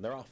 They're off.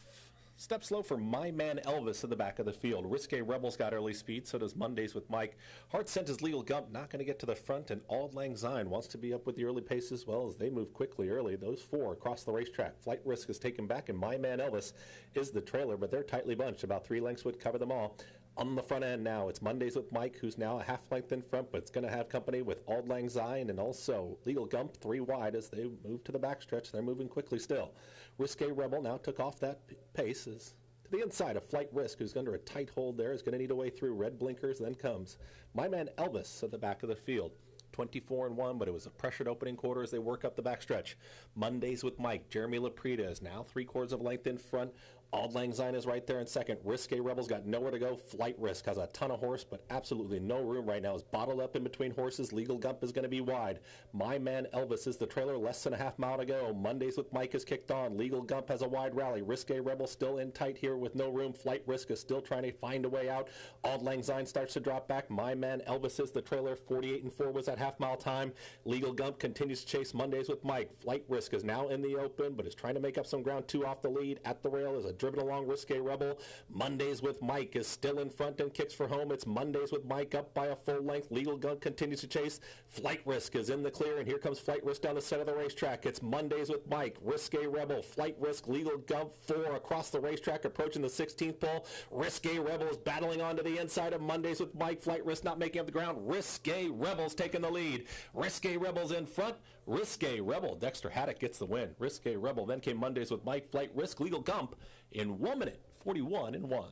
Step slow for My Man Elvis in the back of the field. Risque Rebels got early speed, so does Mondays with Mike. Heart Sent is Legal Gump, not going to get to the front, and Auld Lang Syne wants to be up with the early pace as well as they move quickly early. Those four across the racetrack. Flight Risk is taken back, and My Man Elvis is the trailer, but they're tightly bunched. About 3 lengths would cover them all. On the front end now, it's Mondays with Mike, who's now a half length in front, but it's going to have company with Auld Lang Syne and also Legal Gump 3 wide as they move to the backstretch. They're moving quickly still. Risque Rebel now took off that pace as to the inside of Flight Risk, who's under a tight hold there, is going to need a way through. Red blinkers, then comes My Man Elvis at the back of the field. 24-1, but it was a pressured opening quarter as they work up the backstretch. Mondays with Mike. Jeremy Laprida is now 3/4 of a length in front. Auld Lang Syne is right there in second. Risque Rebels got nowhere to go. Flight Risk has a ton of horse, but absolutely no room right now. Is bottled up in between horses. Legal Gump is going to be wide. My Man Elvis is the trailer. Less than a half mile to go. Mondays with Mike is kicked on. Legal Gump has a wide rally. Risque Rebel still in tight here with no room. Flight Risk is still trying to find a way out. Auld Lang Syne starts to drop back. My Man Elvis is the trailer. 48-4 was that half mile time. Legal Gump continues to chase Mondays with Mike. Flight Risk is now in the open, but is trying to make up some ground. 2 off the lead. At the rail is a driven along Risque Rebel. Mondays with Mike is still in front and kicks for home. It's Mondays with Mike up by a full length. Legal Gump continues to chase. Flight Risk is in the clear, and here comes Flight Risk down the center of the racetrack. It's Mondays with Mike, Risque Rebel, Flight Risk, Legal Gump, 4 across the racetrack, approaching the 16th pole. Risque Rebel is battling onto the inside of Mondays with Mike. Flight Risk not making up the ground. Risque Rebel's taking the lead. Risque Rebel's in front. Risque Rebel, Dexter Haddock gets the win. Risque Rebel, then came Mondays with Mike, Flight Risk, Legal Gump in 1 minute, 41-1.